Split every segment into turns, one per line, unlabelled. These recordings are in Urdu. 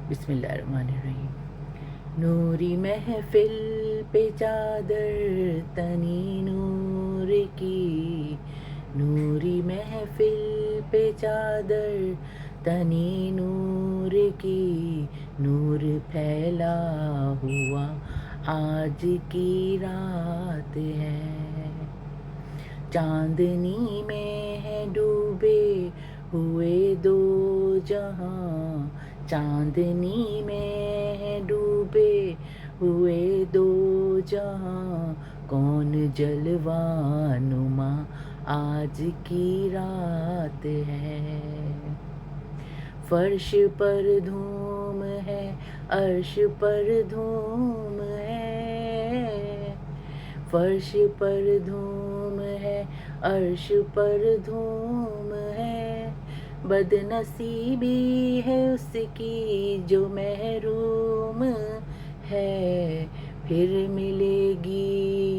بسم اللہ الرحمن الرحیم۔ نوری محفل پہ چادر تنی نور کی، نوری محفل پہ چادر تنی نور کی، نور پھیلا ہوا آج کی رات ہے، چاندنی میں ہے ڈوبے ہوئے دو جہاں، چاندنی میں ہے ڈوبے ہوئے دو جہاں، کون جلوہ نما آج کی رات ہے، فرش پر دھوم ہے عرش پر دھوم ہے، فرش پر دھوم ہے عرش پر دھوم ہے، بد نصیبی ہے اس کی جو محروم ہے، پھر ملے گی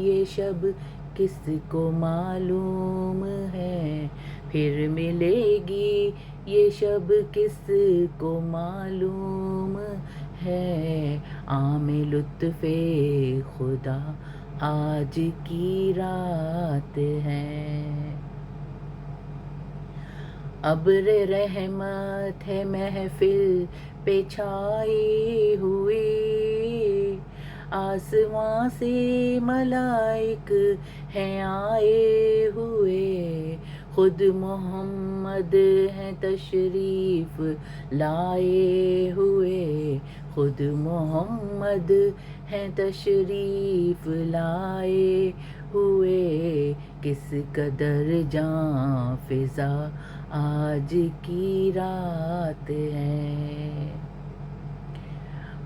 یہ شب کس کو معلوم ہے، پھر ملے گی یہ شب کس کو معلوم ہے، عام لطف خدا آج کی رات ہے، ابر رحمت ہے محفل پہ چھائی ہوئی، آسماں سے ملائک ہیں آئے ہوئے، خود محمد ہیں تشریف لائے ہوئے، خود محمد ہیں تشریف لائے ہوئے، کس قدر جاں فضا آج کی رات ہے،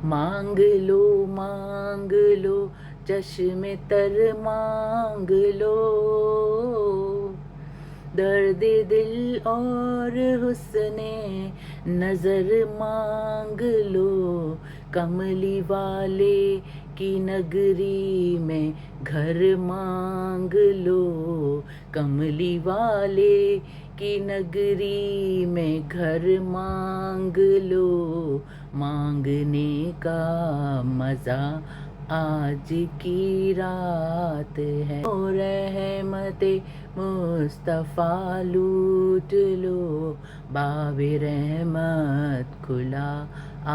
مانگ لو چشم تر مانگ لو، درد دل اور حسن نظر مانگ لو، کملی والے کی نگری میں گھر مانگ لو، کملی والے کی نگری میں گھر مانگ لو، مانگنے کا مزہ آج کی رات ہے، رحمت مصطفیٰ لوٹ لو، باب رحمت کھلا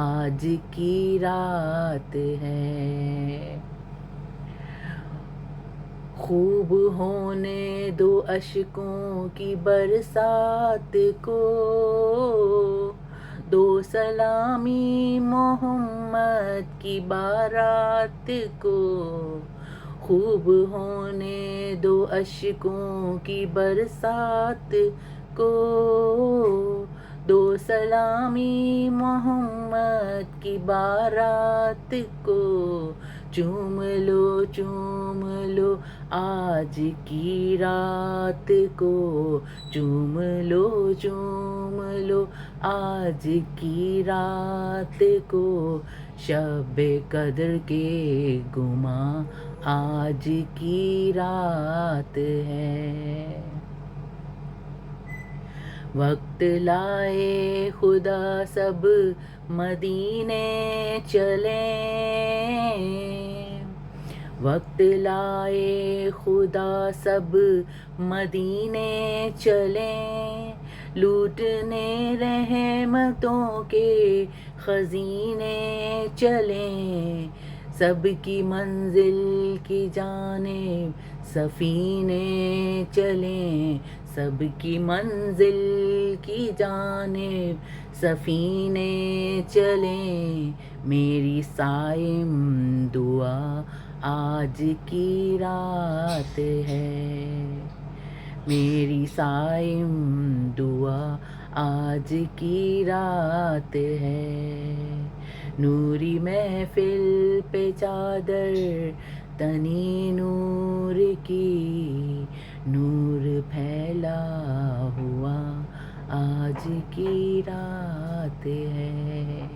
آج کی رات ہے، خوب ہونے دو اشکوں کی برسات کو، دو سلامی محمد کی بارات کو، خوب ہونے دو اشکوں کی برسات کو، دو سلامی محمد کی بارات کو، چوم لو آج کی رات کو، چوم لو آج کی رات کو، شب قدر کے گماں آج کی رات ہے، وقت لائے خدا سب مدینے چلیں، وقت لائے خدا سب مدینے چلیں، لوٹنے رحمتوں کے خزینے چلیں، سب کی منزل کی جانب سفینے چلیں، سب کی منزل کی جانب سفینے چلیں، میری صائم دعا آج کی رات ہے، میری صائم دعا آج کی رات ہے، نوری محفل پہ چادر تنی نور کی، نور پھیلا ہوا آج کی رات ہے۔